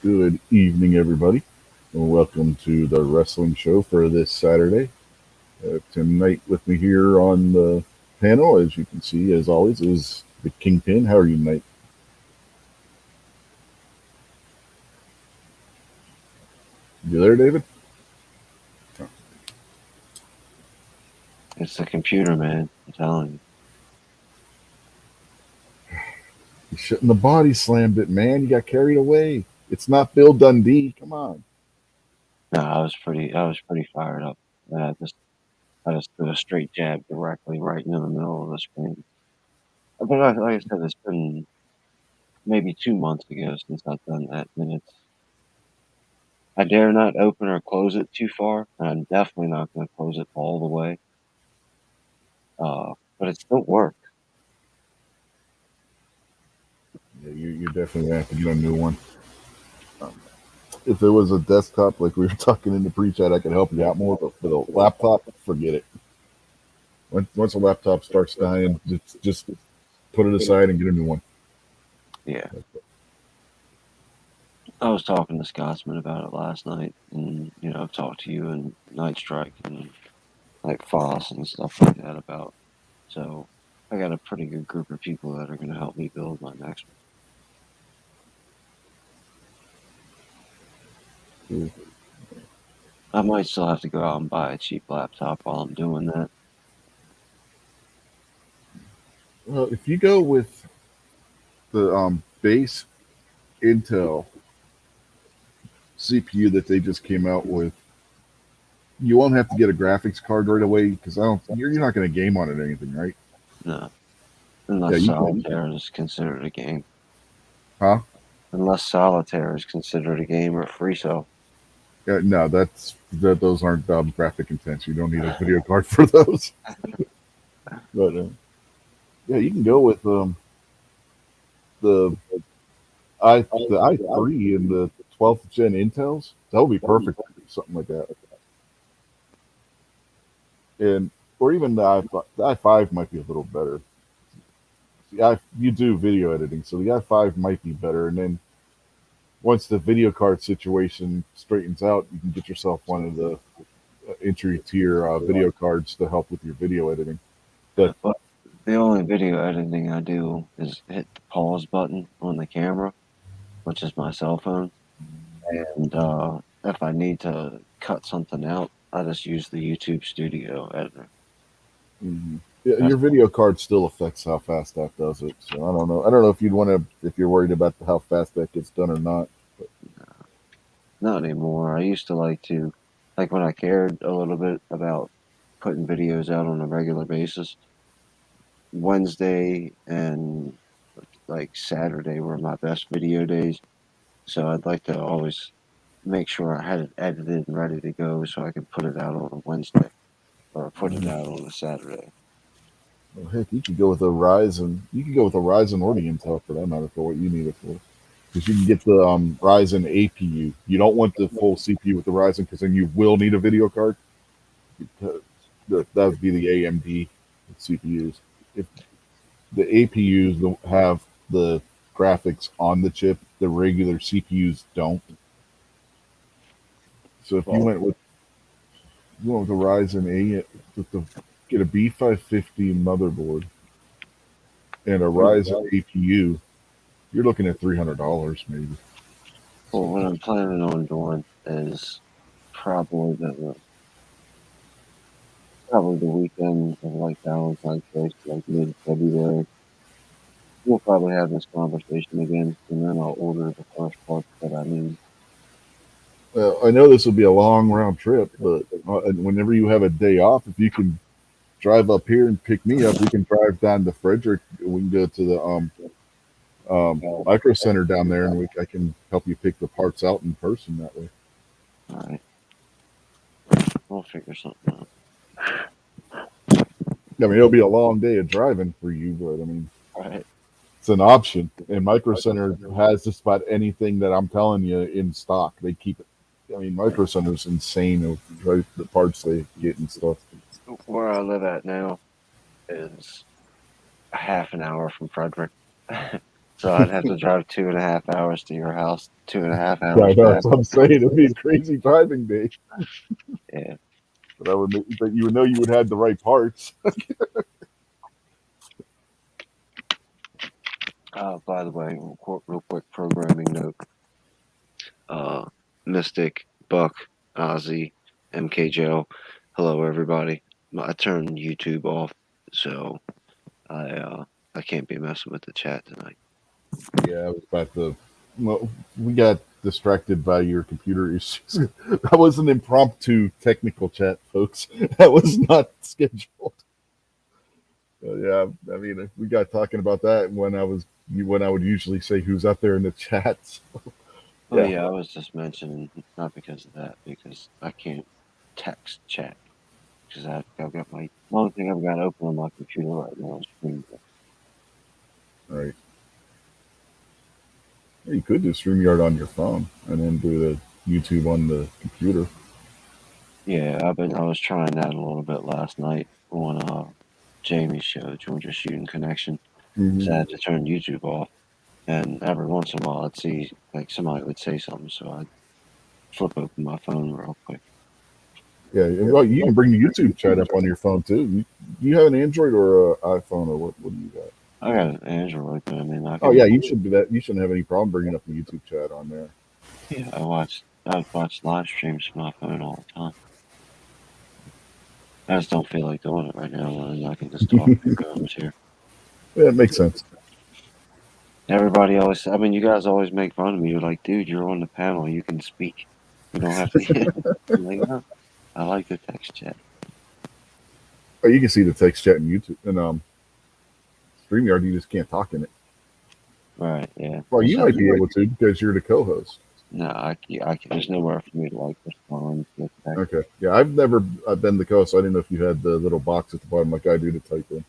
Good evening, everybody, and welcome to the wrestling show for this Saturday. Tonight, with me here on the panel, as you can see, as always, is the Kingpin. How are you tonight? You there, David? It's the computer, man. I'm telling you. You shouldn't have body slammed it, man. You got carried away. It's not Bill Dundee. Come on. No, I was pretty fired up. I just did a straight jab directly right into the middle of the screen. But like I said, it's been maybe 2 months ago since I've done that, and I dare not open or close it too far, and I'm definitely not going to close it all the way. But it still worked. Yeah, you're definitely going to have to get a new one. Um, if it was a desktop, like we were talking in the pre chat, I could help you out more, but for the laptop, forget it. Once a laptop starts dying, just put it aside and get a new one. Yeah, I was talking to Scotsman about it last night, and I've talked to you and Night Strike and like Foss and stuff like that about. So I got a pretty good group of people that are going to help me build my next Cool. one. I might still have to go out and buy a cheap laptop while I'm doing that. Well, if you go with the base Intel CPU that they just came out with, you won't have to get a graphics card right away because I don't. You're not going to game on it or anything, right? No, Yeah, unless you can. solitaire is considered a game. Huh? Unless solitaire is considered a game or free cell. Yeah, no, those aren't graphic intense. You don't need a video card for those. But yeah, you can go with the the i3 and the 12th gen Intels. That would be perfect for something like that. And or even the i5 might be a little better. You do video editing, so the i5 might be better. And then once the video card situation straightens out, you can get yourself one of the entry tier video cards to help with your video editing. But But the only video editing I do is hit the pause button on the camera, which is my cell phone. And if I need to cut something out, I just use the YouTube Studio editor. mhm. Yeah, That's your video card still affects how fast that does it. So I don't know. I don't know if you'd want to if you're worried about how fast that gets done or not. But not anymore. I used to like when I cared a little bit about putting videos out on a regular basis. Wednesday and like Saturday were my best video days. So I'd like to always make sure I had it edited and ready to go so I could put it out on a Wednesday or put it out on a Saturday. well, heck, you could go with a Ryzen. You could go with a Ryzen or the Intel for that matter for what you need it for. Because you can get the Ryzen APU. You don't want the full CPU with the Ryzen because then you will need a video card. Because that would be the AMD CPUs. If the APUs don't have the graphics on the chip, the regular CPUs don't. So if Well, you went with the Ryzen 8, get a B550 motherboard and a Ryzen APU, you're looking at $300 maybe. well, what I'm planning on doing is probably the weekend of like Valentine's Day, like mid February. We'll probably have this conversation again, and then I'll order the first parts that I need. Well, I know this will be a long round trip, but whenever you have a day off, if you can drive up here and pick me up, we can drive down to Frederick. We can go to the micro center down there, and I can help you pick the parts out in person that way. All right, we'll figure something out. I mean, it'll be a long day of driving for you, but I mean, All right, it's an option. And Micro Center has just about anything that I'm telling you in stock. They keep it. I mean, Micro Center is insane of the parts they get and stuff. where I live at now is a half an hour from Frederick. So I'd have to drive 2.5 hours to your house, 2.5 hours Yeah, back. that's what I'm saying. It'd be a crazy driving day, Yeah. but but you would know you would have the right parts. By the way, real quick programming note. Uh, Mystic, Buck, Ozzy, MKJO. Hello, everybody. I turned YouTube off, so I can't be messing with the chat tonight. Yeah, I was about to. Well, we got distracted by your computer issues. That was an impromptu technical chat, folks. That was not scheduled. Yeah, I mean, we got talking about that when I would usually say who's out there in the chats. Oh Yeah, yeah, I was just mentioning not because of that, because I can't text chat because I've got my the only thing I've got open on my computer right now is Stream. all right. Yeah, you could do StreamYard on your phone and then do the YouTube on the computer. Yeah, I was trying that a little bit last night on Jamie's show, Georgia Shooting Connection. Hmm. So I had to turn YouTube off, and every once in a while I'd see like somebody would say something, so I'd flip open my phone real quick. Yeah, and, well, you can bring the YouTube chat up on your phone too. You have an Android or an iPhone or what? What do you got? I got an Android, but I mean I Oh yeah, can. you should do that. You shouldn't have any problem bringing up the YouTube chat on there. Yeah, I watch live streams from my phone all the time. I just don't feel like doing it right now, and I can just talk to whoever's here. Yeah, it makes sense. Everybody always, I mean, you guys always make fun of me. You're like, dude, you're on the panel. You can speak. You don't have to. I'm like, no, I like the text chat. Oh, you can see the text chat in YouTube and StreamYard. You just can't talk in it. Right, yeah. Well, There's you might be able to because you're the co-host. no, there's nowhere for me to like respond. Get back. Okay. Yeah, I've been the co-host. So I didn't know if you had the little box at the bottom like I do to type in.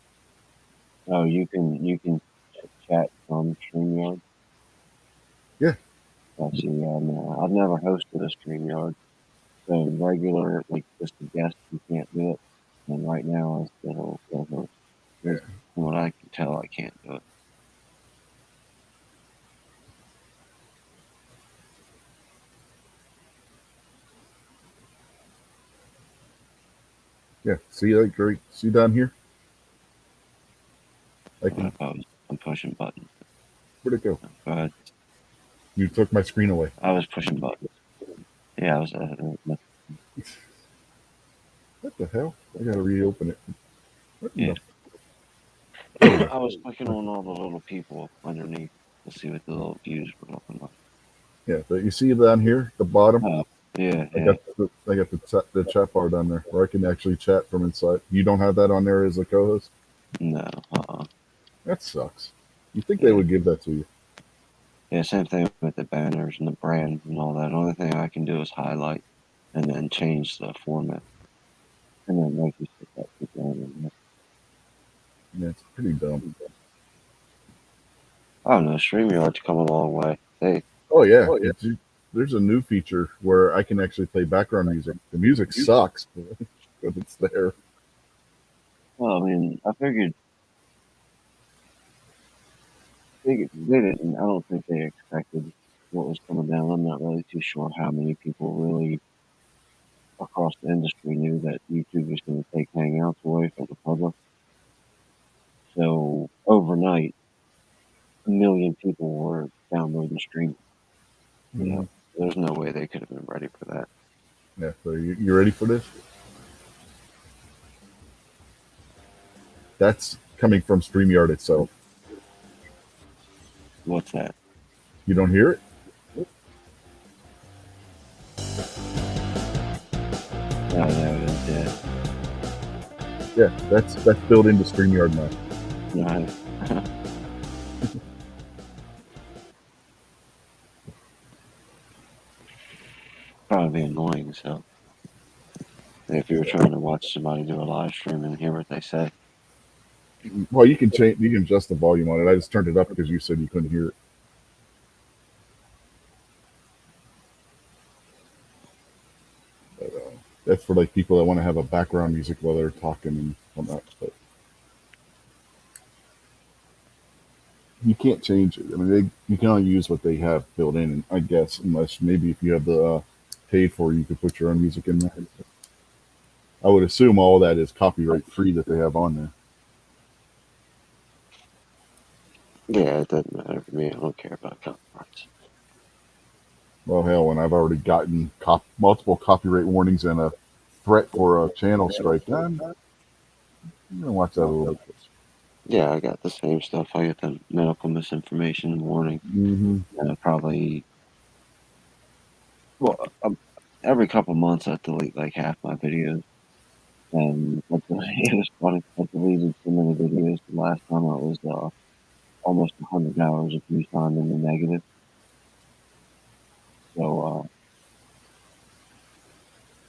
Oh, you can chat from StreamYard. Yeah. I see. No, I've never hosted a StreamYard. So regular, like just a guest, you can't do it. And right now, as the whole co-host, Yeah. from what I can tell, I can't do it. Yeah. See, like right. See down here. I can. I'm pushing buttons. Where'd it go? But You took my screen away. I was pushing buttons. Yeah, I was. What the hell? I gotta reopen it. What in Yeah, the? There we go. I was clicking on all the little people underneath to see what the little views were looking like. Yeah. But you see down here, the bottom. Oh, yeah, I yeah. got the chat bar down there where I can actually chat from inside. You don't have that on there as a co-host. No, That sucks. You think they yeah, would give that to you? yeah. Same thing with the banners and the brand and all that. Only thing I can do is highlight and then change the format, and then like you said, that the banner. Yeah, it's pretty dumb. I don't know. StreamYard's come a long way. Oh yeah, there's a new feature where I can actually play background music. The music sucks, but it's there. Well, I mean, they didn't. I don't think they expected what was coming down. I'm not really too sure how many people really across the industry knew that YouTube was going to take Hangouts away from the public. So overnight, 1 million people were downloading streaming. You know, Mhm. there's no way they could have been ready for that. Yeah, so you ready for this? That's coming from StreamYard itself. What's that? You don't hear it? Oh, there it is. Yeah. Yeah, that's built into StreamYard now. Right. Probably be annoying. So if you were trying to watch somebody do a live stream and hear what they say, Well, you can change, you can adjust the volume on it. I just turned it up because you said you couldn't hear it. But, that's for like people that want to have a background music while they're talking and whatnot. But You can't change it. I mean, you can only use what they have built in, I guess, unless maybe if you have the paid for, you could put your own music in there. I would assume all that is copyright free that they have on there. Yeah, it doesn't matter for me. I don't care about copyrights. Well, hell, and I've already gotten multiple copyright warnings and a threat for a channel strike. I'm gonna watch that a little bit closer. Yeah, I got the same stuff. I get the medical misinformation warning, Mm-hmm. and I probably well, every couple months I delete like half my videos, and it was funny. I deleted so many videos. The last time I was almost 100 hours of view time in the negative. So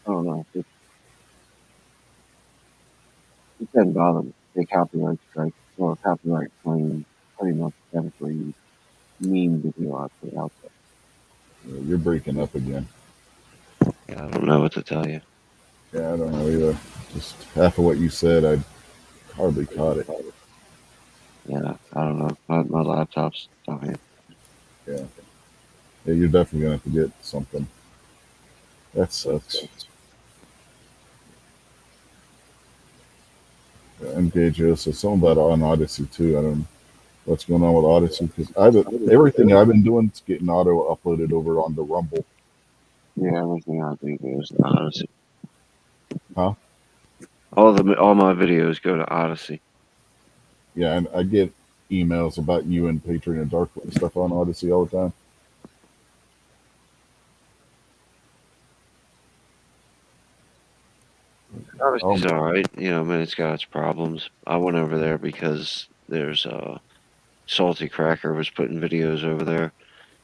I don't know. It doesn't bother me. They copyright strike or copyright claim pretty much every meme video I put out You're breaking up again. there. Yeah, I don't know what to tell you. Yeah, I don't know either. Just half of what you said, I hardly caught it. Yeah, I don't know. My laptop's dying. Yeah, yeah, you're definitely gonna have to get something. That sucks. Yeah, MKJ, so something about on Odyssey too. I don't know what's going on with Odyssey because everything I've been doing is getting auto uploaded over onto Rumble. Yeah, everything I do goes to Odyssey. Huh? All my videos go to Odyssey. Yeah, and I get emails about you and Patreon and Dark stuff on Odyssey all the time. Odyssey's Oh, all right. You know, I mean, it's got its problems. I went over there because there's Salty Cracker was putting videos over there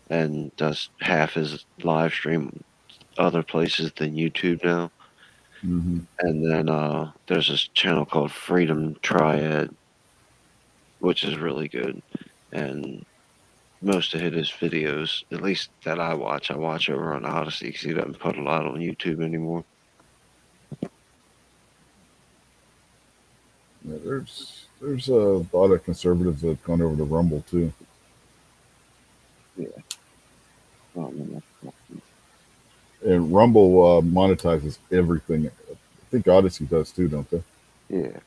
and does half his live stream other places than YouTube now. mm-hmm. And then there's this channel called Freedom Triad, which is really good. And most of his videos, at least that I watch over on Odyssey because he doesn't put a lot on YouTube anymore. Yeah, there's a lot of conservatives that have gone over to Rumble too. Yeah, I don't know. And Rumble monetizes everything. I think Odyssey does too, don't they? Yeah,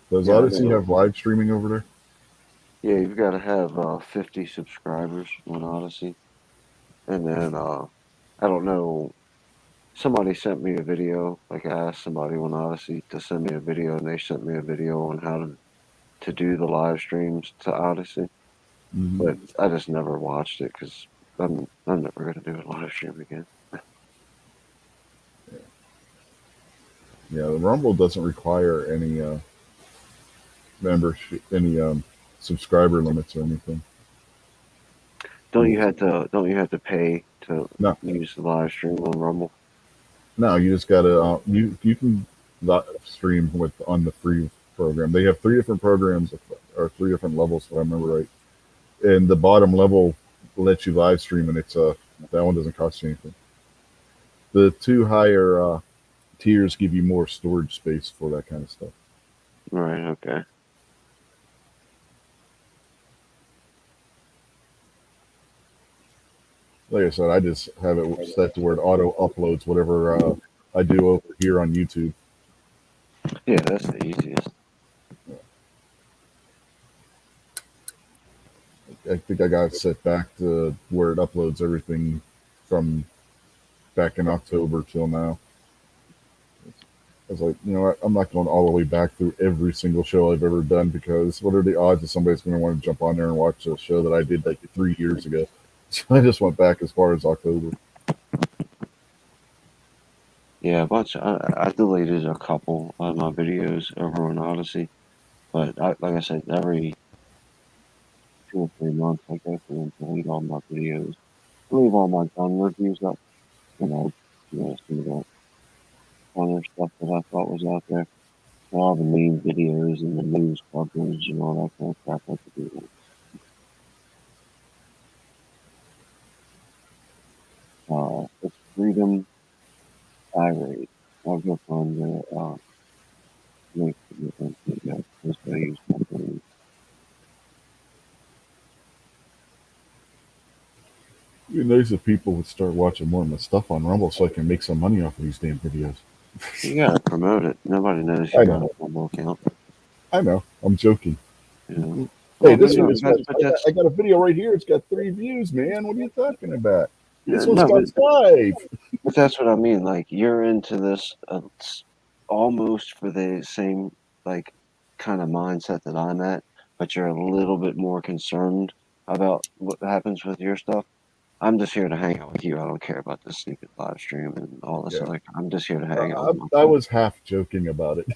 Does yeah, I Odyssey know. have live streaming over there? Yeah, you've got to have 50 subscribers on Odyssey, and then I don't know. Somebody sent me a video. Like I asked somebody on Odyssey to send me a video, and they sent me a video on how to do the live streams to Odyssey. Mm-hmm. But I just never watched it because I'm never gonna do a live stream again. Yeah, the Rumble doesn't require any membership, any subscriber limits or anything. Don't you have to pay to No, use the live stream on Rumble? no, you just gotta you can stream with on the free program. They have three different programs or three different levels, if I remember right. And the bottom level lets you live stream, and it's that one doesn't cost you anything. The two higher tiers give you more storage space for that kind of stuff. Right. Okay. Like I said, I just have it set to where it auto uploads whatever I do over here on YouTube. Yeah, that's the easiest. I think I got it set back to where it uploads everything from back in October till now. I was like, you know what? I'm not going all the way back through every single show I've ever done because what are the odds that somebody's going to want to jump on there and watch a show that I did like 3 years ago? So I just went back as far as October. Yeah, a bunch. I deleted a couple of my videos over on Odyssey, but like I said, every 2 or 3 months I go through and delete all my videos, leave all my gun reviews up, you know, some of the funner stuff that I thought was out there, all the meme videos and the news coverage and all that kind of crap I could do. It's Freedom Tirade. I'll go find the link to the link to the just to use my phone. It'd be nice if people would start watching more of my stuff on Rumble so I can make some money off of these damn videos. You gotta promote it. Nobody knows you I got a know. Rumble account. I know. I'm joking. You know. Hey, Well, but this no, one is got. I got a video right here. It's got 3 views, man. What are you talking about? This one's no, got 5. but that's what I mean. Like you're into this almost for the same like kind of mindset that I'm at, but you're a little bit more concerned about what happens with your stuff. I'm just here to hang out with you. I don't care about this stupid live stream and all this Yeah. other. I'm just here to hang out with my I friends. was half joking about it.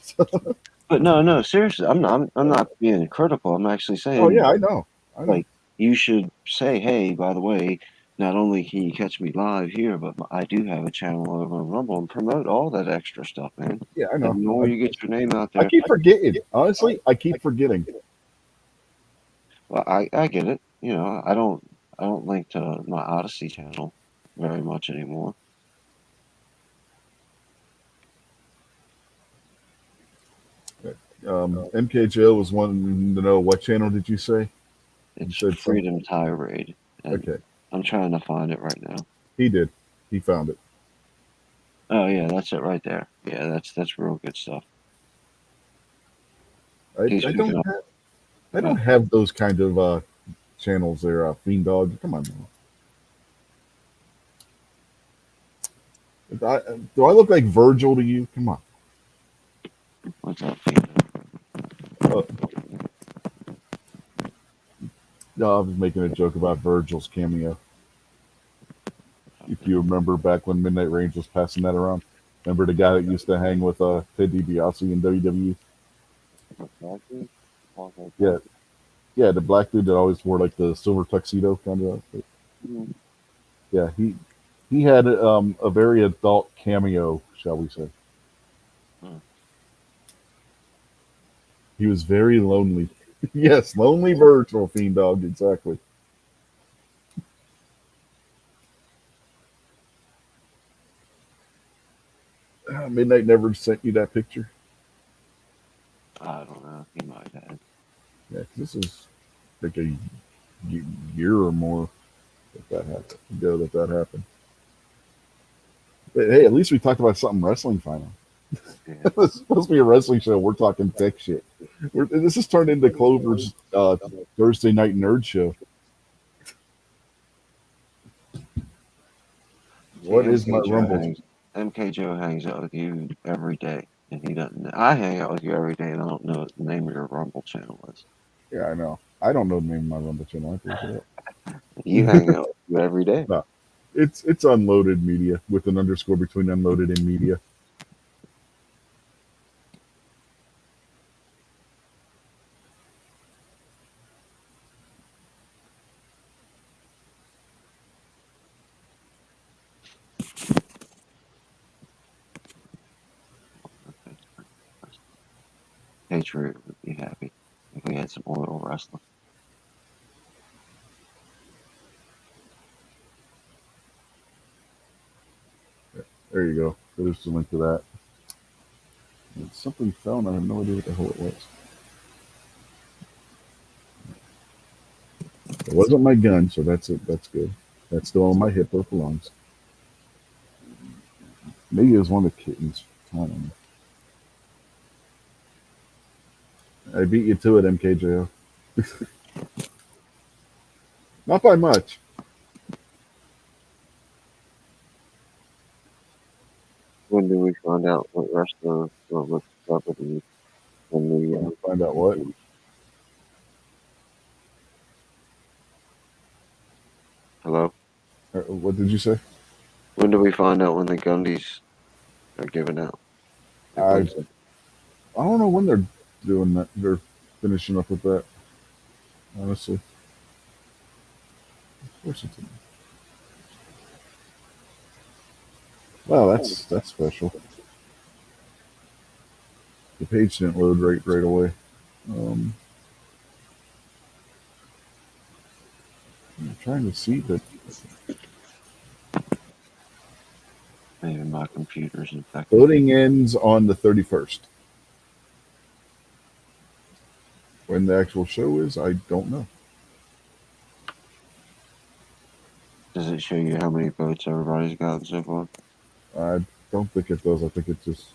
But no, no, seriously, I'm not. I'm not being critical. I'm actually Oh saying yeah, I know. I know. like you should say, hey, by the way, not only can you catch me live here, but I do have a channel over on Rumble and promote all that extra stuff, man. Yeah, I The know. more you get your name out I there, keep forgetting. Honestly, I keep forgetting. well, I get it. You know, I don't link to my Odyssey channel very much anymore. MKJO was wanting to know what channel did you say? You It's said some. Freedom Tirade, and Okay, I'm trying to find it right now. he did. He found it. Oh yeah, that's it right there. Yeah, that's real good stuff. I, He's I picking don't up. have. I Uh, don't have those kind of channels there. Fiend Dog. Come on, man. Do I look like Virgil to you? Come on. what's up? Uh, no, I was making a joke about Virgil's cameo. If you remember back when Midnight Range was passing that around. Remember the guy that used to hang with Ted DiBiase in WWE? Yeah, yeah, the black dude that always wore like the silver tuxedo kind of outfit. Yeah, he had a very adult cameo, shall we say? He was very lonely. Yes, lonely Virgil, Fiend Dog, exactly. Midnight never sent you that picture. I don't know. He might have. Yeah, 'cause this is like a year or more that happened ago that happened. But hey, at least we talked about something wrestling finally. Yeah. This is supposed to be a wrestling show. We're talking tech shit. This has turned into Clover's Thursday night nerd show. See, What is my Rumble? MK Joe hangs out with you every day, and he doesn't. I hang out with you every day, and I don't know what the name of your Rumble channel is. Yeah, I know. I don't know the name of my Rumble channel. I pay for You hang out with you every day. no, it's unloaded media with an underscore between unloaded and media. Patriot would be happy if we had some oil wrestling. There you go. There's the link to that. Something fell, and I have no idea what the hell it was. It wasn't my gun, so that's it. That's good. That's still on my hip where it belongs. Maybe it was one of the kittens. I don't know. I beat you to it, MKJO. Not by much. When do we find out what wrestler or what celebrity when we When we find out what. hello? What did you say? When do we find out when the Gundys are given out? Like I when's I don't know when they're doing that. They're finishing up with that. Honestly, of course it's. Wow, that's special. The page didn't load right away. Um, I'm trying to see that. Maybe my computer's infected. Voting ends on the 31st. When the actual show is, I don't know. Does it show you how many votes everybody's gotten so far? I don't think it does. I think it just.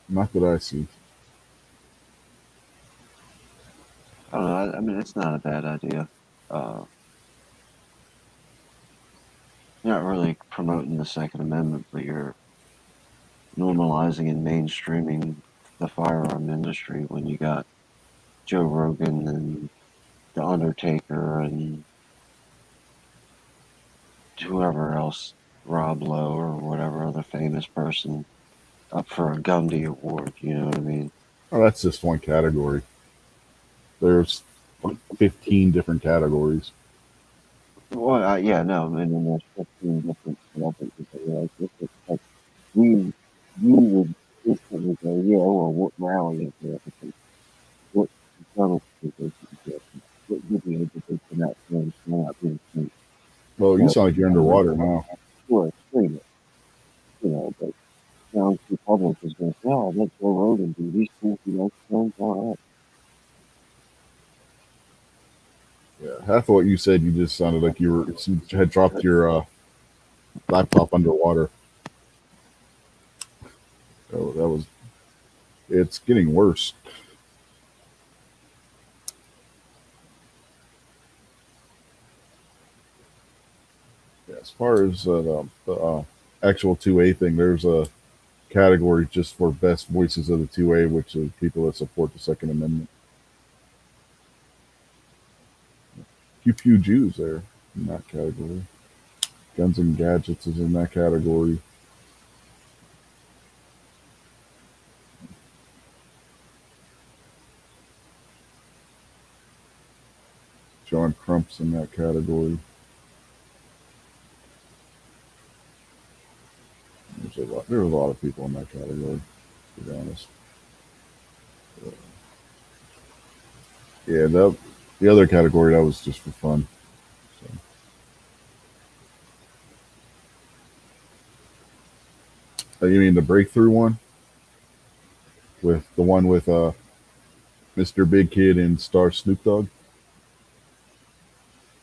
Not that I see. I don't know. I mean, it's not a bad idea. You're not really promoting the Second Amendment, but you're normalizing and mainstreaming the firearm industry when you got Joe Rogan and The Undertaker and whoever else, Rob Lowe or whatever other famous person up for a Gumby Award. You know what I mean? Oh, that's just one category. There's like 15 different categories. Well, yeah, no, I mean, there's 15 different celebrities that you're like, this is like, we, you would instantly go, yeah, well, what rally is there? What performance did they do? What video did they put out there? It's not being seen. Well, you So, sound like you're underwater now. sure, screen it, but sounds the public is going, yeah, let Joe Rogan do these things, films, all right. Yeah, half of what you said, you just sounded like you had dropped your laptop underwater. That was. It's getting worse. Yeah, as far as the actual 2A thing, there's a category just for best voices of the 2A, which is people that support the Second Amendment. Few Jews there in that category. Guns and Gadgets is in that category. John Crump's in that category. There's a lot of people in that category, to be honest. Yeah, the other category that was just for fun. So, you mean the breakthrough one with the one with Mr. Big Kid and star Snoop Dogg?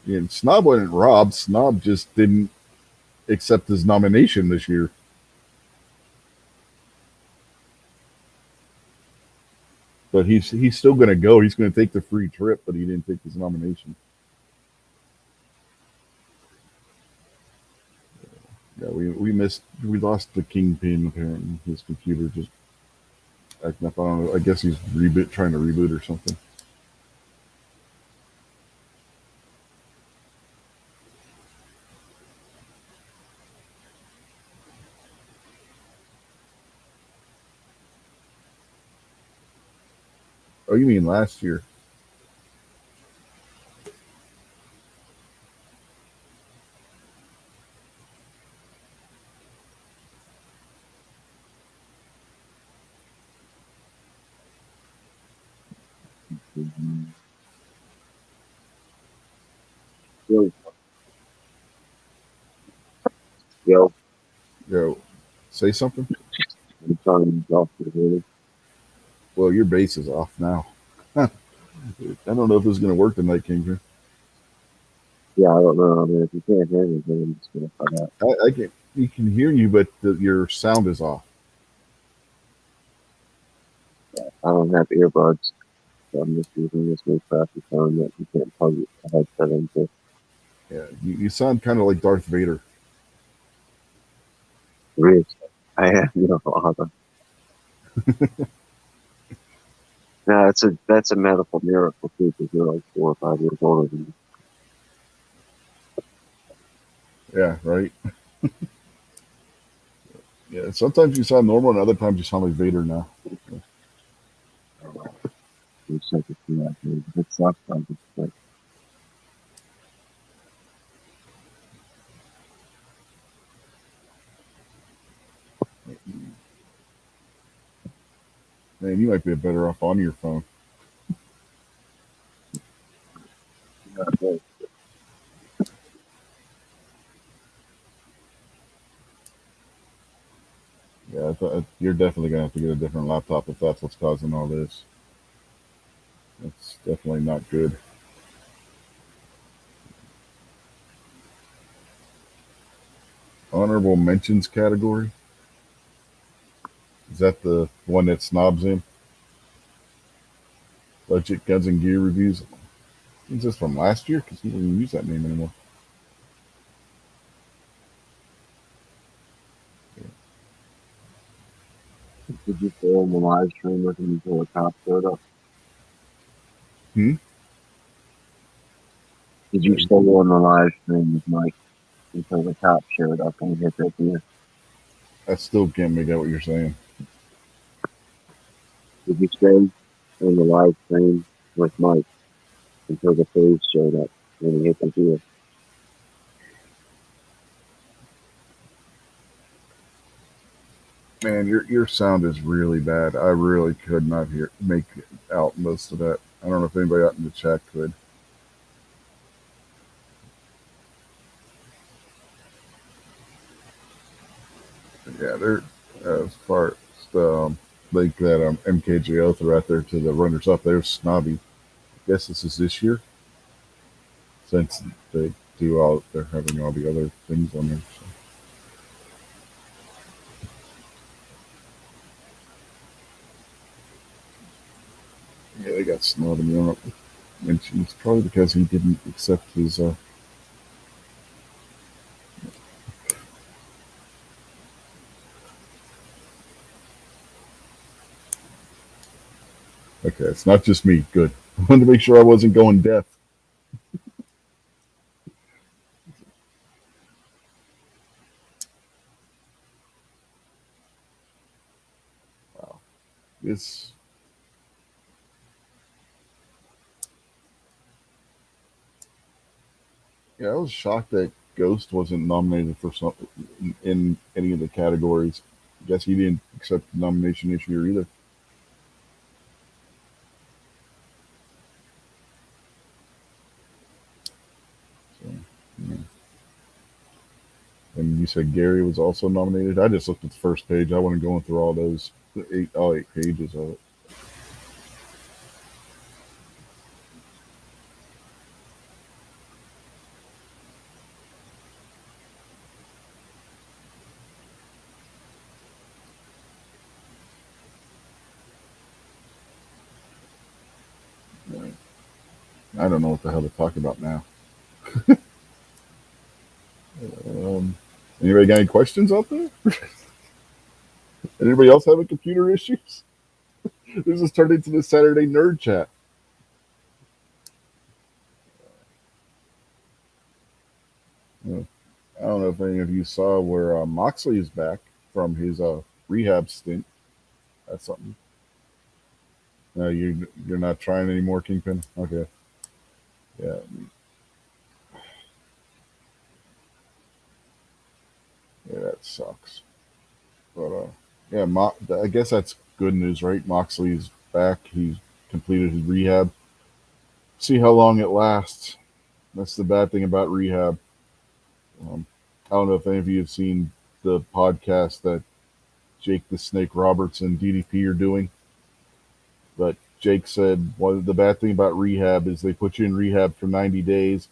Yeah, Snob wasn't robbed. Snob just didn't accept his nomination this year. But he's still going to go. He's going to take the free trip, but he didn't take his nomination. Yeah, we lost the kingpin. Apparently, his computer just acting up. I don't know. I guess he's trying to reboot or something. Oh, you mean last year? Yo, yo, Yo, say something. I'm trying to off the video. Well, your base is off now. I don't know if this is going to work tonight, Kingpin. Yeah, I don't know. I mean, if you can't hear me, then I'm just going to cut out. I can you can hear you, but your sound is off. I don't have earbuds, so I'm just using this new crappy phone that you can't plug a headset into. Yeah, you sound kind of like Darth Vader. Really, I have no other. No, that's a medical miracle too, because you're like 4 or 5 years older than me. Yeah, right. Yeah, sometimes you sound normal, and other times you sound like Vader now. You're such a fool, actually. It sucks. I'm just like, Man, you might be better off on your phone. Yeah, but Yeah, you're definitely gonna have to get a different laptop if that's what's causing all this. It's definitely not good. Honorable mentions category, is that the one that snobs him? Legit Guns and Gear reviews. Is this from last year? Because he doesn't even use that name anymore. did you stay on the live stream with him until the cops showed up? Hmm. Did you stay on the live stream with Mike until the cops showed up and hit that deer? I still can't make out what you're saying. Did you stay on the live stream with Mike until the police showed up and he hit the deer? Man, your sound is really bad. I really could not make out most of that. I don't know if anybody out in the chat could. But yeah, they're as far as the link that MKJO threw out there to the runners up. They're snobby. I guess this is this year since they do all. They're having all the other things on there. So. Yeah, they got snobby on it. Mentions probably because he didn't accept his. Okay, it's not just me. Good. I wanted to make sure I wasn't going deaf. Wow. This. Yeah, I was shocked that Ghost wasn't nominated for some in any of the categories. I guess he didn't accept the nomination this year either. So, yeah. And you said Gary was also nominated. I just looked at the first page. I wasn't going through all those all 8 pages of it. I don't know what the hell to talk about now. Um, Anybody got any questions out there? Anybody else having computer issues? This has turned into the Saturday nerd chat. Uh, I don't know if any of you saw where Moxley is back from his rehab stint. That's something. No, you're not trying anymore, Kingpin. Okay, yeah, yeah, that sucks. But yeah, I guess that's good news, right? Moxley's back. He's completed his rehab. See how long it lasts. That's the bad thing about rehab. I don't know if any of you have seen the podcast that Jake the Snake Roberts and DDP are doing, but Jake said one of the bad thing about rehab is they put you in rehab for 90 days.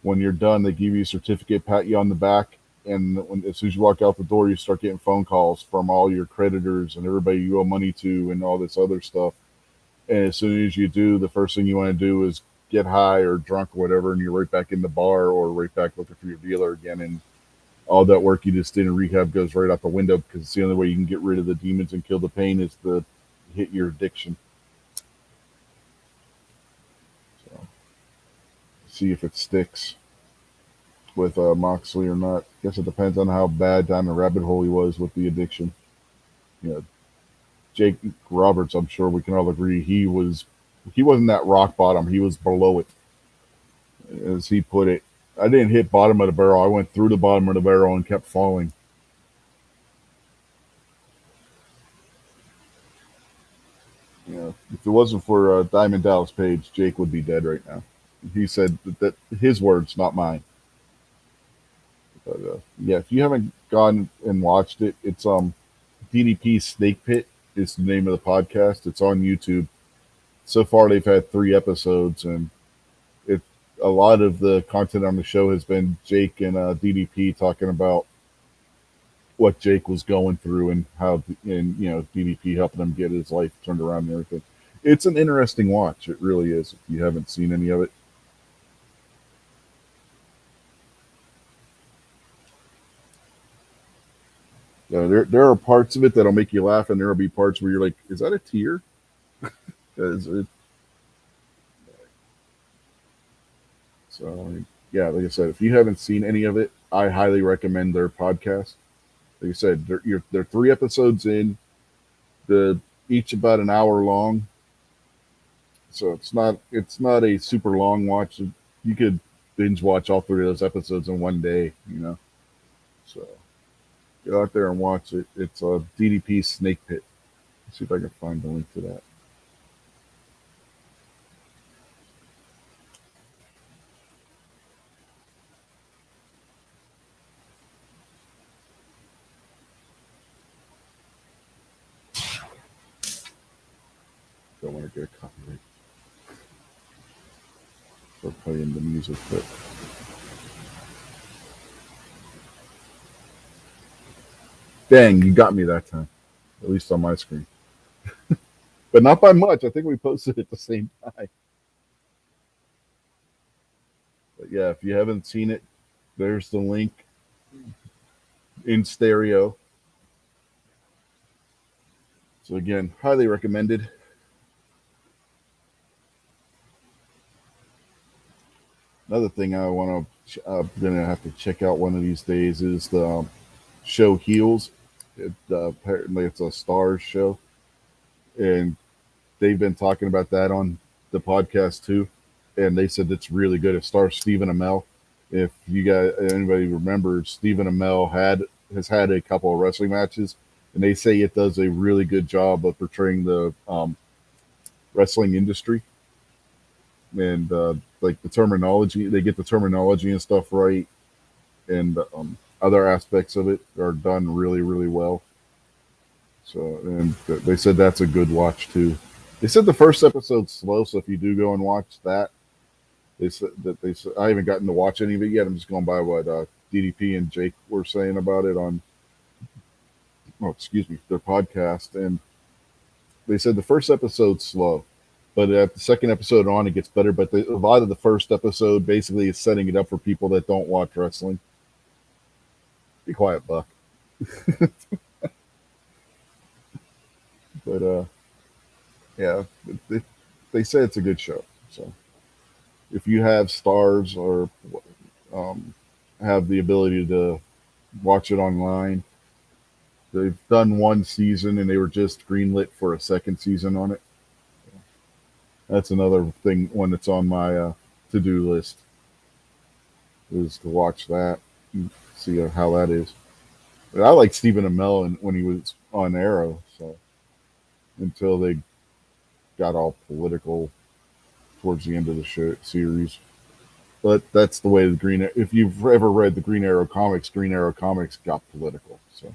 When you're done, they give you a certificate, pat you on the back, and as soon as you walk out the door, you start getting phone calls from all your creditors and everybody you owe money to and all this other stuff. And as soon as you do, the first thing you want to do is get high or drunk or whatever, and you're right back in the bar or right back looking for your dealer again. And all that work you just did in rehab goes right out the window because it's the only way you can get rid of the demons and kill the pain is to hit your addiction. So see if it sticks with Moxley or not. I guess it depends on how bad down the rabbit hole he was with the addiction. You know, Jake Roberts, I'm sure we can all agree he wasn't that rock bottom. He was below it, as he put it. I didn't hit bottom of the barrel. I went through the bottom of the barrel and kept falling. You know, if it wasn't for Diamond Dallas Page, Jake would be dead right now. He said that his words, not mine. But yeah, if you haven't gone and watched it, it's DDP Snake Pit is the name of the podcast. It's on YouTube. So far, they've had 3 episodes, and it a lot of the content on the show has been Jake and DDP talking about what Jake was going through and how, and DDP helping him get his life turned around and everything. It's an interesting watch. It really is. If you haven't seen any of it, there are parts of it that'll make you laugh, and there will be parts where you're like, "Is that a tear?" 'Cause so yeah, like I said, if you haven't seen any of it, I highly recommend their podcast. Like I said, they're 3 episodes in, the each about an hour long, so it's not a super long watch. You could binge watch all 3 of those episodes in one day. So get out there and watch it. It's a DDP Snake Pit. Let's see if I can find the link to that. Don't want to get a copyright for playing the music, but dang, you got me that time. At least on my screen, but not by much. I think we posted it at the same time. But yeah, if you haven't seen it, there's the link in stereo. So again, highly recommended. Another thing I want to, I'm gonna have to check out one of these days is the show Heels. Apparently, it's a Stars show, and they've been talking about that on the podcast too. And they said it's really good. It stars Stephen Amell. If you guys, anybody remembers, Stephen Amell has had a couple of wrestling matches, and they say it does a really good job of portraying the wrestling industry and like the terminology. They get the terminology and stuff right, and other aspects of it are done really, really well. So, and they said that's a good watch too. They said the first episode's slow, so if you do go and watch that, they said that they said I haven't gotten to watch any of it yet. I'm just going by what DDP and Jake were saying about it on, oh, excuse me, their podcast, and they said the first episode's slow, but at the second episode on, it gets better. But a lot of the first episode basically is setting it up for people that don't watch wrestling. Be quiet, Buck. But yeah, they, they say it's a good show. So if you have stars or um, have the ability to watch it online, they've done 1 season and they were just greenlit for a second season on it. That's another thing, one that's on my to-do list, is to watch that and see how that is. But I like Stephen Amell when he was on Arrow, so until they got all political towards the end of the show series. But that's the way the Green. If you've ever read the Green Arrow comics got political. So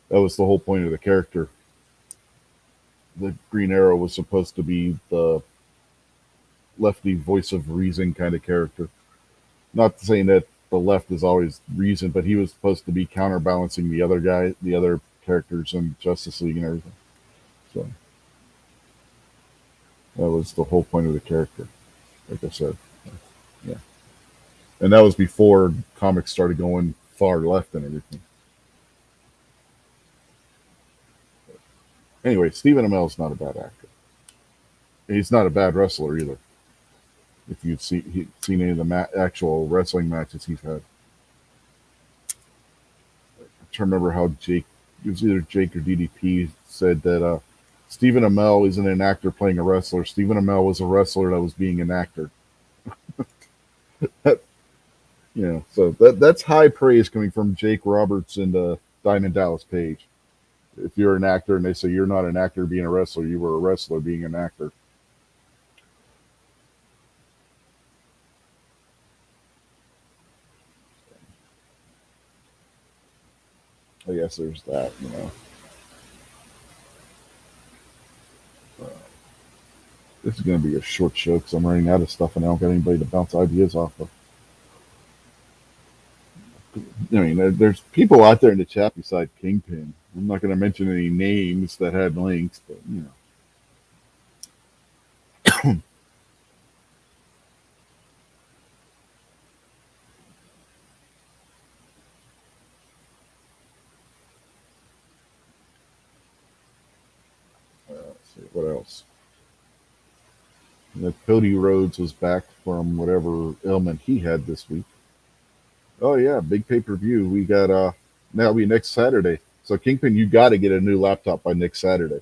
that was the whole point of the character. The Green Arrow was supposed to be the lefty voice of reason kind of character. Not saying that the left is always reason, but he was supposed to be counterbalancing the other characters in Justice League and everything. So that was the whole point of the character. Like I said, yeah, and that was before comics started going far left and everything. Anyway, Stephen Amell is not a bad actor. He's not a bad wrestler either. If you've seen any of the actual wrestling matches he's had, I'm trying to remember how Jake, it was either Jake or DDP, said that Stephen Amell isn't an actor playing a wrestler. Stephen Amell was a wrestler that was being an actor. So that's high praise coming from Jake Roberts and Diamond Dallas Page. If you're an actor and they say you're not an actor being a wrestler, you were a wrestler being an actor. I guess there's that, you know. Uh, this is going to be a short show because I'm running out of stuff and I don't got anybody to bounce ideas off of. I mean, there's people out there in the chat beside Kingpin. I'm not going to mention any names that had links, but you know. Let's see what else. Cody Rhodes was back from whatever ailment he had this week. Oh yeah, big pay per view. We got that'll be next Saturday. So Kingpin, you got to get a new laptop by next Saturday.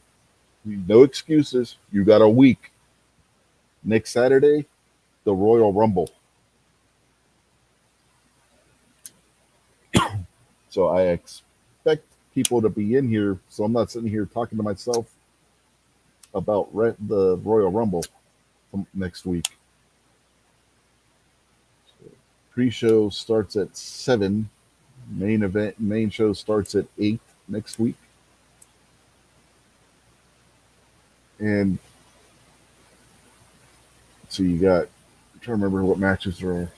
No excuses. You got a week. Next Saturday, the Royal Rumble. So I expect people to be in here. So I'm not sitting here talking to myself about the Royal Rumble next week. Pre-show starts at 7. Main show starts at 8 next week. And so you got, I'm trying to remember what matches are.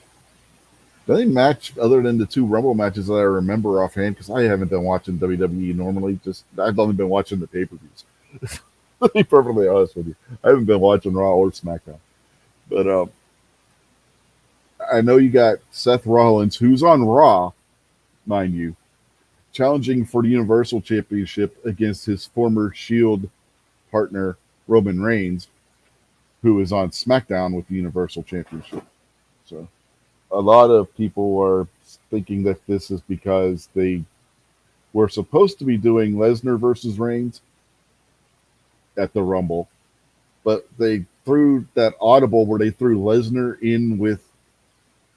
The only match other than the two Rumble matches that I remember offhand, because I haven't been watching WWE normally, just I've only been watching the pay-per-views. To be perfectly honest with you, I haven't been watching Raw or SmackDown. But I know you got Seth Rollins, who's on Raw, mind you, challenging for the Universal Championship against his former Shield partner Roman Reigns, who is on SmackDown with the Universal Championship. So a lot of people are thinking that this is because they were supposed to be doing Lesnar versus Reigns at the Rumble, but they threw that audible where they threw Lesnar in with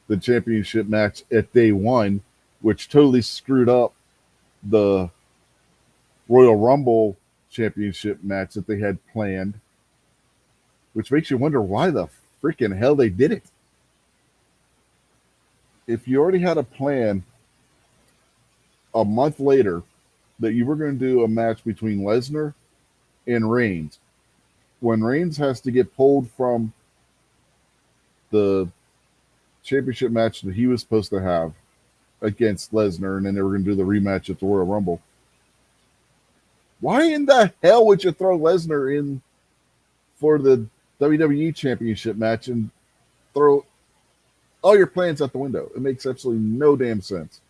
the championship match at day one, which totally screwed up the Royal Rumble championship match that they had planned, which makes you wonder why the freaking hell they did it. If you already had a plan a month later that you were going to do a match between Lesnar and Reigns, when Reigns has to get pulled from the championship match that he was supposed to have against Lesnar, and then they were going to do the rematch at the Royal Rumble. Why in the hell would you throw Lesnar in for the WWE Championship match and throw all your plans out the window? It makes absolutely no damn sense.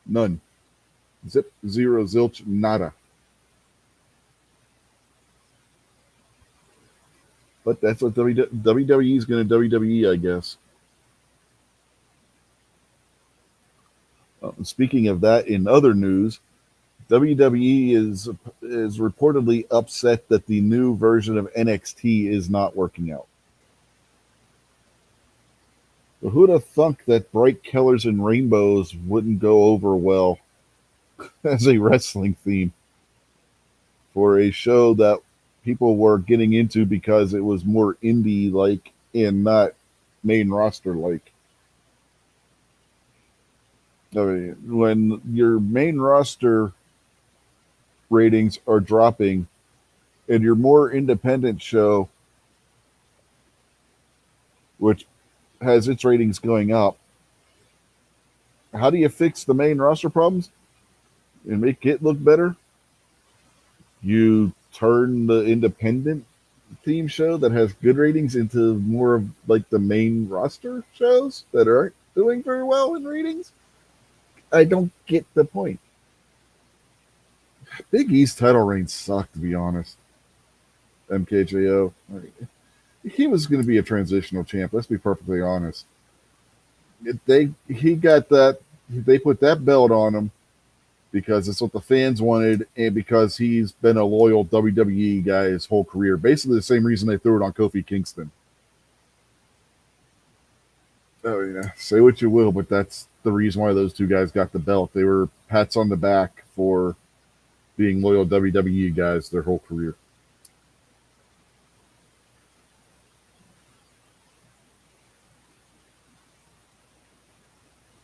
None. Zip, zero, zilch, nada. But that's what WWE is going to WWE, I guess. Speaking of that, in other news, WWE is reportedly upset that the new version of NXT is not working out. But who'd have thunk that bright colors and rainbows wouldn't go over well as a wrestling theme for a show that people were getting into because it was more indie like and not main roster like. I mean, when your main roster ratings are dropping and your more independent show, which has its ratings going up, how do you fix the main roster problems and make it look better? You turn the independent theme show that has good ratings into more of like the main roster shows that aren't doing very well in ratings. I don't get the point. Big E's title reign sucked, to be honest. MKJO. He was going to be a transitional champ. Let's be perfectly honest. He got that. They put that belt on him because it's what the fans wanted, and because he's been a loyal WWE guy his whole career. Basically, the same reason they threw it on Kofi Kingston. Oh yeah, say what you will, but that's the reason why those two guys got the belt. They were pats on the back for being loyal WWE guys their whole career.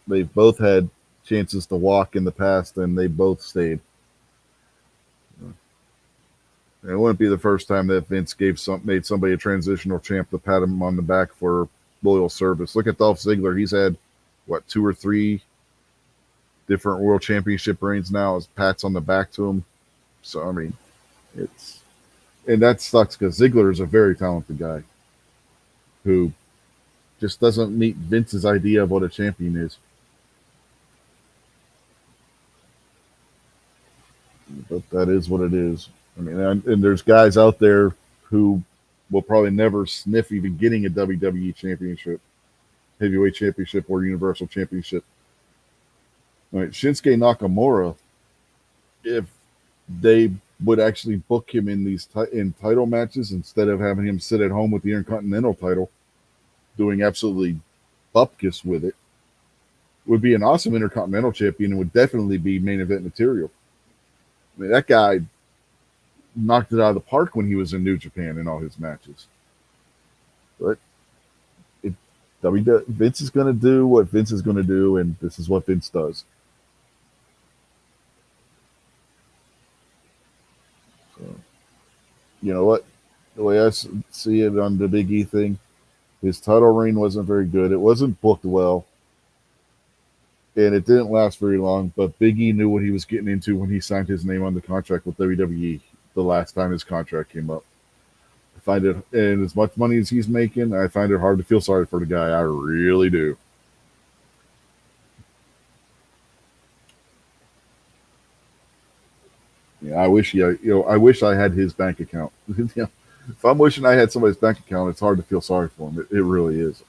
They've both had chances to walk in the past, and they both stayed. And it wouldn't be the first time that Vince made somebody a transitional champ to pat him on the back for loyal service. Look at Dolph Ziggler; he's had what 2 or 3 different world championship reigns now as pats on the back to him. So I mean, it's and that sucks because Ziggler is a very talented guy who just doesn't meet Vince's idea of what a champion is. But that is what it is. I mean, and there's guys out there who will probably never sniff even getting a WWE championship, heavyweight championship, or universal championship. All right, Shinsuke Nakamura, if they would actually book him in these in title matches instead of having him sit at home with the Intercontinental title, doing absolutely bupkis with it, would be an awesome Intercontinental champion and would definitely be main event material. I mean, that guy knocked it out of the park when he was in New Japan in all his matches. But it, Vince is going to do what Vince is going to do, and this is what Vince does. So, you know what? The way I see it on the Big E thing, his title reign wasn't very good. It wasn't booked well, and it didn't last very long. But Big E knew what he was getting into when he signed his name on the contract with WWE the last time his contract came up. I find it, and as much money as he's making, I find it hard to feel sorry for the guy. I really do. Yeah, I wish I wish I had his bank account. If I'm wishing I had somebody's bank account, it's hard to feel sorry for him. It really is.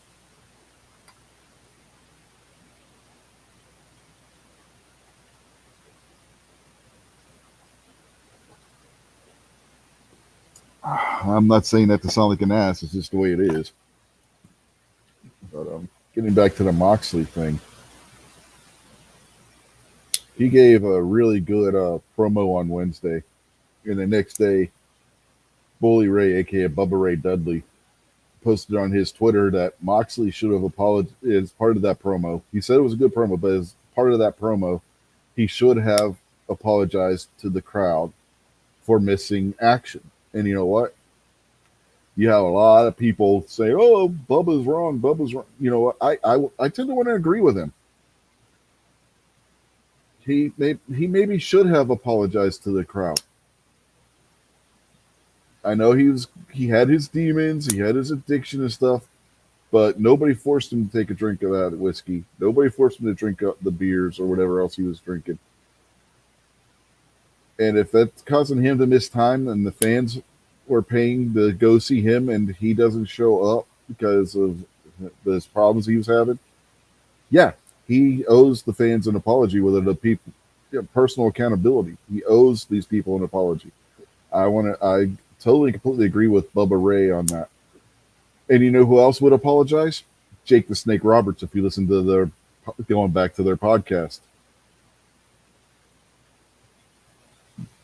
I'm not saying that to sound like an ass. It's just the way it is. But getting back to the Moxley thing, he gave a really good promo on Wednesday, and the next day, Bully Ray, aka Bubba Ray Dudley, posted on his Twitter that Moxley should have apologized as part of that promo. He said it was a good promo, but as part of that promo, he should have apologized to the crowd for missing action. And you know what? You have a lot of people say, "Oh, Bubba's wrong. Bubba's wrong." You know what? I tend to want to agree with him. He maybe should have apologized to the crowd. I know he had his demons, he had his addiction and stuff, but nobody forced him to take a drink of that whiskey. Nobody forced him to drink up the beers or whatever else he was drinking. And if that's causing him to miss time and the fans were paying to go see him and he doesn't show up because of those problems he was having, yeah, he owes the fans an apology with the people, personal accountability. He owes these people an apology. I totally completely agree with Bubba Ray on that. And you know who else would apologize? Jake the Snake Roberts. If you listen to their going back to their podcast,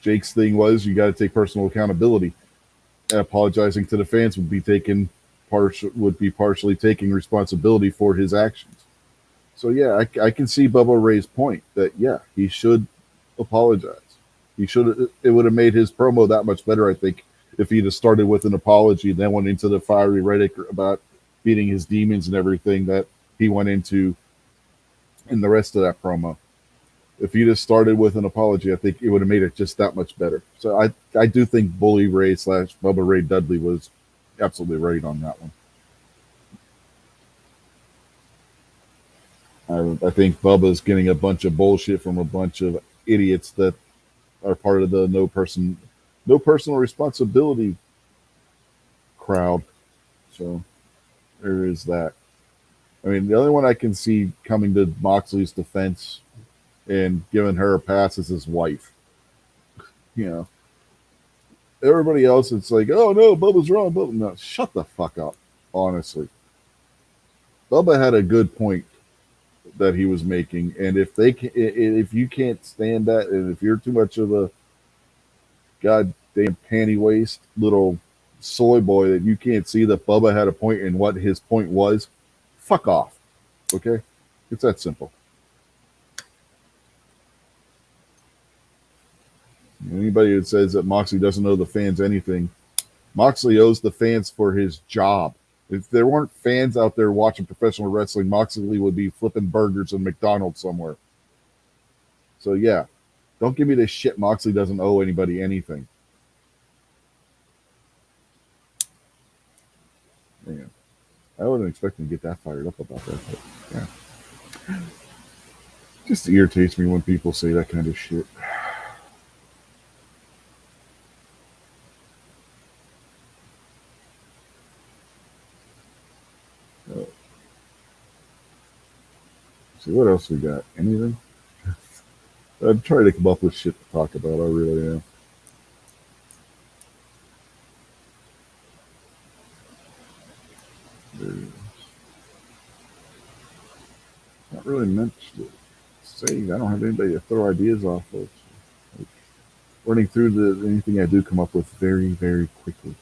Jake's thing was you got to take personal accountability. And apologizing to the fans would be partially taking responsibility for his actions. So yeah, I can see Bubba Ray's point that yeah, he should apologize. He should. It would have made his promo that much better, I think, if he'd have started with an apology, then went into the fiery rhetoric about beating his demons and everything that he went into in the rest of that promo. If he'd have started with an apology, I think it would have made it just that much better. So I do think Bully Ray / Bubba Ray Dudley was absolutely right on that one. I think Bubba's getting a bunch of bullshit from a bunch of idiots that are part of the no personal responsibility crowd. So there is that. I mean, the only one I can see coming to Moxley's defense and giving her a pass is his wife. You know, everybody else, it's like, oh no, Bubba's wrong. Bubba, no, shut the fuck up. Honestly, Bubba had a good point that he was making, and if you can't stand that, and if you're too much of a goddamn panty waist little soy boy that you can't see that Bubba had a point and what his point was, fuck off. Okay? It's that simple. Anybody that says that Moxley doesn't owe the fans anything, Moxley owes the fans for his job. If there weren't fans out there watching professional wrestling, Moxley would be flipping burgers in McDonald's somewhere. So yeah, don't give me this shit. Moxley doesn't owe anybody anything. Man, I wasn't expecting to get that fired up about that. But yeah, just irritates me when people say that kind of shit. Uh, see what else we got? Anything? I'm trying to come up with shit to talk about. I really am. There's not really much to say. I don't have anybody to throw ideas off of. Like, running through anything I do come up with very, very quickly.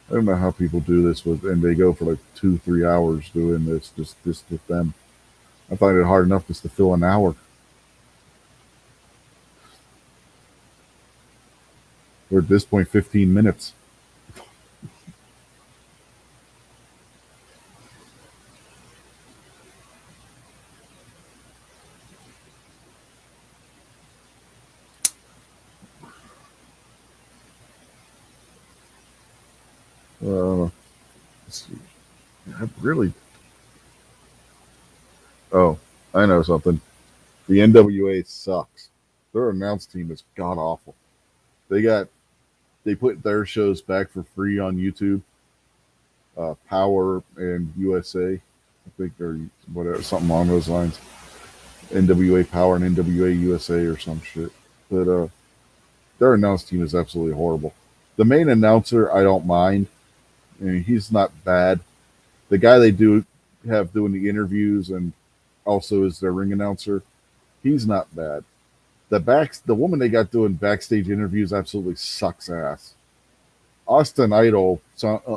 I don't know how people do this and they go for like 2, 3 hours doing this, just with them. I find it hard enough just to fill an hour. Or at this point, 15 minutes. Uh, let's see. I really. Oh, I know something. The NWA sucks. Their announce team is god awful. They got they put their shows back for free on YouTube. Power and USA, I think they're whatever something along those lines. NWA Power and NWA USA or some shit. But their announce team is absolutely horrible. The main announcer, I don't mind. I mean, he's not bad. The guy they do have doing the interviews and also is their ring announcer, he's not bad. The woman they got doing backstage interviews absolutely sucks ass. Austin Idol,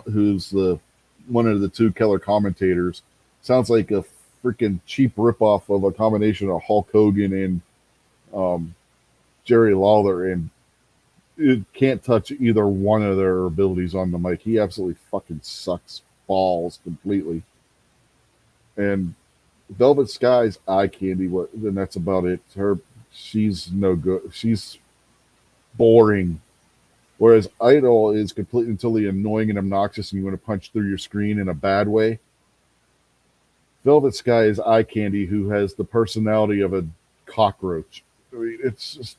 who's the one of the two Keller commentators, sounds like a freaking cheap ripoff of a combination of Hulk Hogan and um, Jerry Lawler, and it can't touch either one of their abilities on the mic. He absolutely fucking sucks balls completely. And Velvet Sky's eye candy, and that's about it. She's no good. She's boring. Whereas Idol is completely and totally annoying and obnoxious, and you want to punch through your screen in a bad way. Velvet Sky is eye candy, who has the personality of a cockroach. I mean, it's just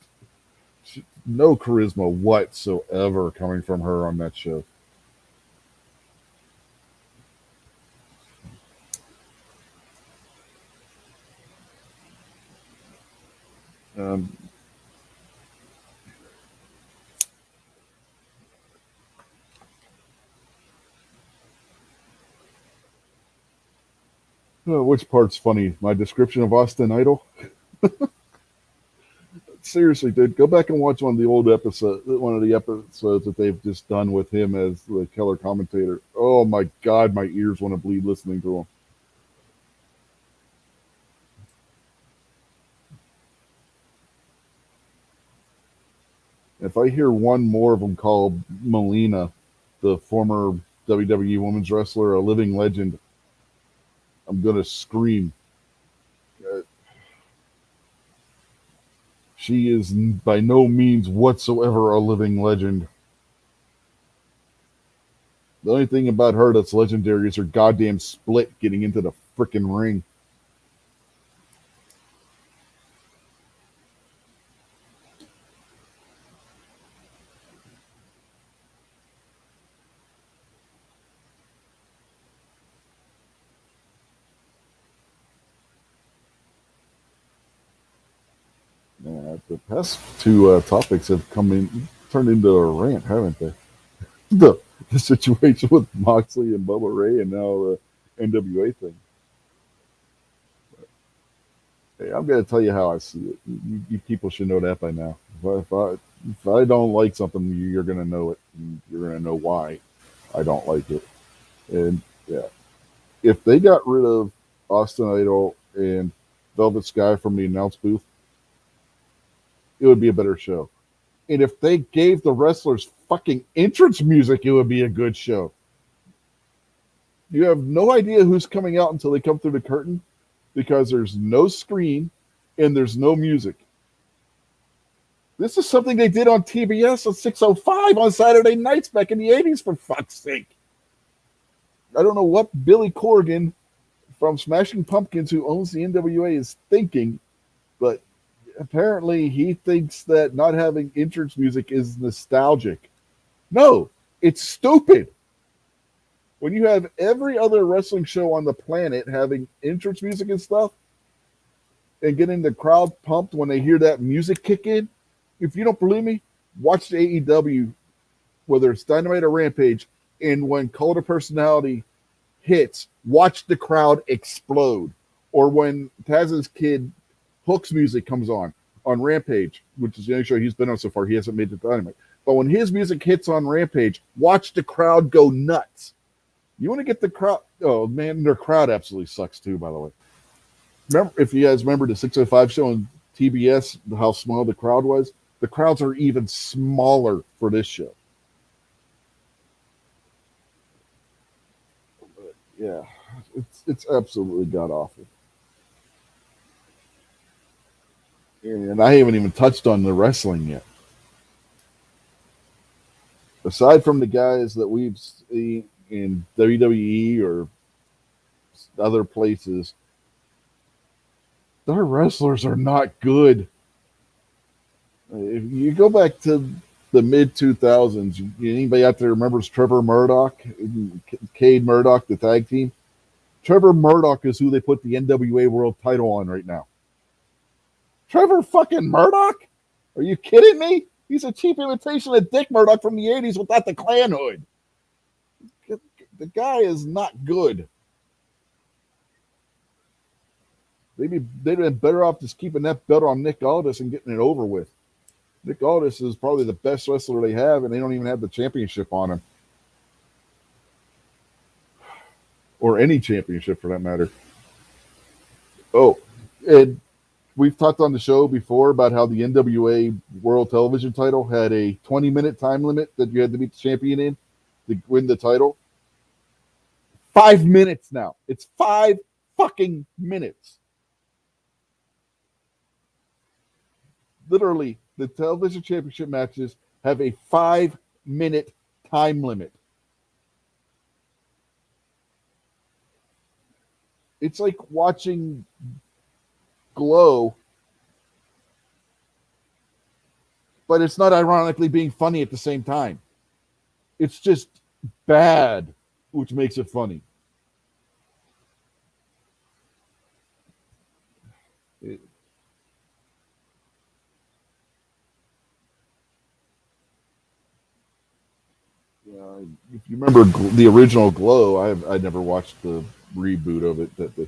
no charisma whatsoever coming from her on that show. Um, which part's funny? My description of Austin Idol? Seriously, dude, go back and watch one of the episodes that they've just done with him as the Keller commentator. Oh my god, my ears want to bleed listening to him. If I hear one more of them call Melina, the former WWE Women's Wrestler, a living legend, I'm gonna scream. Uh, She is by no means whatsoever a living legend. The only thing about her that's legendary is her goddamn split getting into the frickin' ring. The past two topics have turned into a rant, haven't they? The the situation with Moxley and Bubba Ray, and now the NWA thing. Hey, I'm going to tell you how I see it. You people should know that by now. If I don't like something, you're going to know it. And you're going to know why I don't like it. And yeah, if they got rid of Austin Idol and Velvet Sky from the announce booth, it would be a better show. And if they gave the wrestlers fucking entrance music, it would be a good show. You have no idea who's coming out until they come through the curtain because there's no screen and there's no music. This is something they did on TBS on 605 on Saturday nights back in the 80s, for fuck's sake. I don't know what Billy Corgan from Smashing Pumpkins, who owns the NWA, is thinking, but apparently he thinks that not having entrance music is nostalgic. No, it's stupid. When you have every other wrestling show on the planet having entrance music and stuff and getting the crowd pumped when they hear that music kick in, if you don't believe me, watch the AEW, whether it's Dynamite or Rampage, and when Cult of Personality hits, watch the crowd explode. Or when Taz's kid Hook's music comes on Rampage, which is the only show he's been on so far, he hasn't made the Dynamite. But when his music hits on Rampage, watch the crowd go nuts. You want to get the crowd? Oh man, their crowd absolutely sucks too. By the way, remember if you guys remember the 605 show on TBS, how small the crowd was? The crowds are even smaller for this show. But yeah, it's absolutely god awful. And I haven't even touched on the wrestling yet. Aside from the guys that we've seen in WWE or other places, their wrestlers are not good. If you go back to the mid 2000s, anybody out there remembers Trevor Murdoch, Cade Murdoch, the tag team? Trevor Murdoch is who they put the NWA World Title on right now. Trevor fucking Murdoch? Are you kidding me? He's a cheap imitation of Dick Murdoch from the 80s without the clan hood. The guy is not good. Maybe they'd been better off just keeping that belt on Nick Aldis and getting it over with. Nick Aldis is probably the best wrestler they have, and they don't even have the championship on him. Or any championship for that matter. Oh, and we've talked on the show before about how the NWA World Television title had a 20-minute time limit that you had to beat the champion in to win the title. 5 minutes now. It's 5 fucking minutes. Literally, the television championship matches have a 5-minute time limit. It's like watching Glow, but it's not ironically being funny at the same time. It's just bad, which makes it funny. It, yeah, if you remember the original Glow, I never watched the reboot of it. That the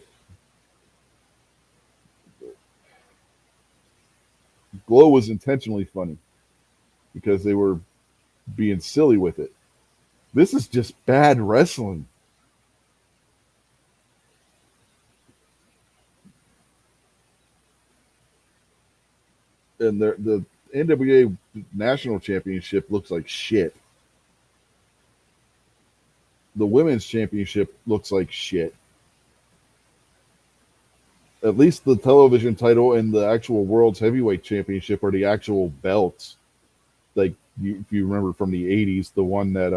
Glow was intentionally funny because they were being silly with it. This is just bad wrestling. And the NWA National Championship looks like shit. The Women's Championship looks like shit. At least the television title and the actual World's Heavyweight Championship are the actual belts. Like if you remember from the 80s, the one that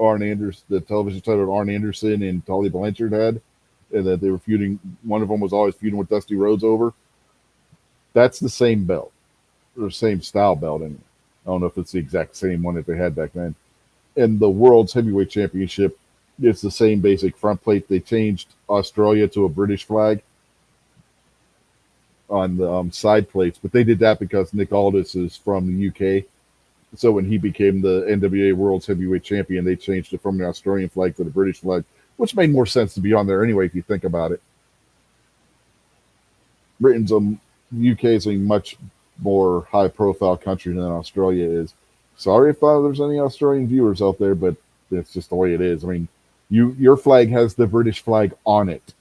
Arn Anderson, the television title Arn Anderson and Tully Blanchard had, and that they were feuding. One of them was always feuding with Dusty Rhodes over. That's the same belt, or same style belt. And I don't know if it's the exact same one that they had back then. And the World's Heavyweight Championship, it's the same basic front plate. They changed Australia to a British flag on the side plates, but they did that because Nick Aldis is from the UK. So when he became the NWA World's Heavyweight Champion, they changed it from the Australian flag to the British flag, which made more sense to be on there anyway if you think about it. Britain's a UK is a much more high profile country than Australia is. Sorry if there's any Australian viewers out there, but it's just the way it is. I mean, your flag has the British flag on it.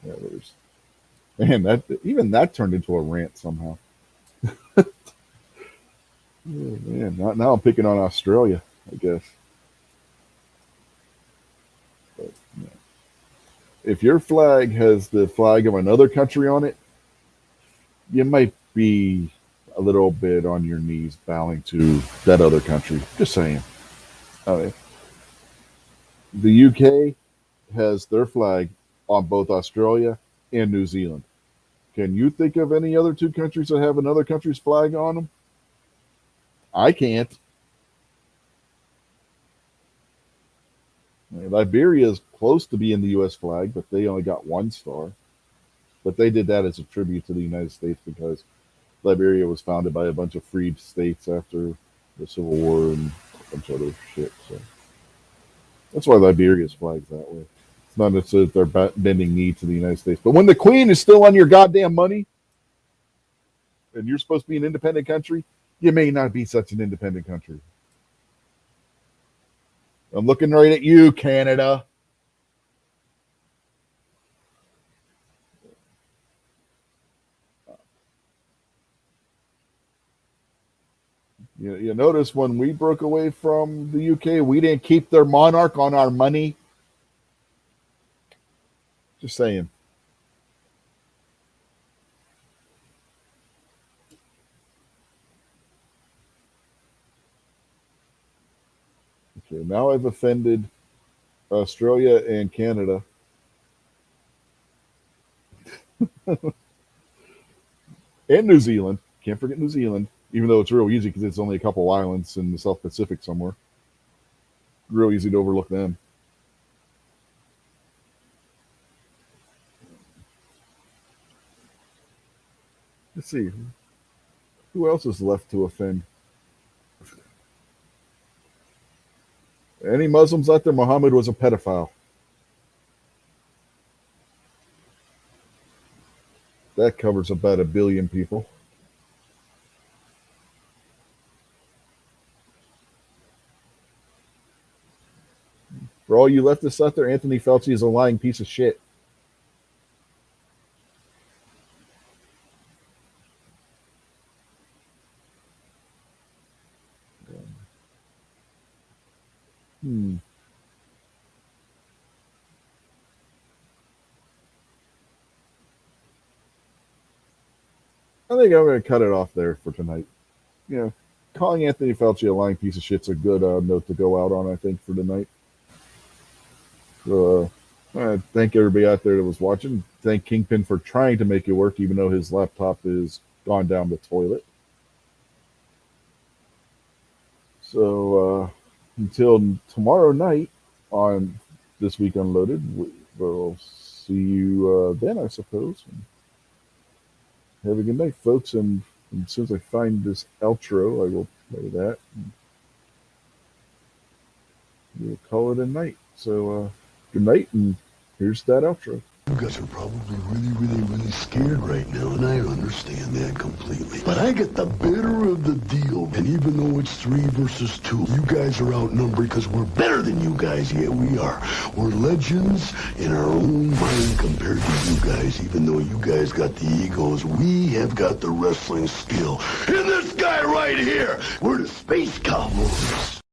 Yeah, there's man that even that turned into a rant somehow. Oh, man, now I'm picking on Australia, I guess. But, yeah. If your flag has the flag of another country on it, you might be a little bit on your knees bowing to that other country. Just saying. Uh, the UK has their flag on both Australia and New Zealand. Can you think of any other two countries that have another country's flag on them? I can't. Liberia is close to being the U.S. flag, but they only got one star. But they did that as a tribute to the United States because Liberia was founded by a bunch of freed states after the Civil War and a bunch of other shit. So that's why Liberia's flag's that way. It's not necessarily that they're bending knee to the United States, but when the Queen is still on your goddamn money, and you're supposed to be an independent country, you may not be such an independent country. I'm looking right at you, Canada. You notice when we broke away from the UK, we didn't keep their monarch on our money. Just saying. Okay, now I've offended Australia and Canada. And New Zealand. Can't forget New Zealand, even though it's real easy because it's only a couple islands in the South Pacific somewhere. Real easy to overlook them. Let's see. Who else is left to offend? Any Muslims out there? Muhammad was a pedophile. That covers about 1 billion people. For all you leftists out there, Anthony Fauci is a lying piece of shit. Hmm. I think I'm going to cut it off there for tonight. Yeah, calling Anthony Fauci a lying piece of shit's a good note to go out on, I think, for tonight. So, thank everybody out there that was watching. Thank Kingpin for trying to make it work, even though his laptop is gone down the toilet. So, until tomorrow night on This Week Unloaded, we'll see you then, I suppose. Have a good night, folks. And as soon as I find this outro, I will play that. We'll call it a night. So, good night, and here's that outro. You guys are probably really scared right now, and I understand that completely. But I get the better of the deal, and even though it's 3 versus 2, you guys are outnumbered because we're better than you guys. Yeah, we are. We're legends in our own mind compared to you guys. Even though you guys got the egos, we have got the wrestling skill. And this guy right here, we're the Space Cowboys.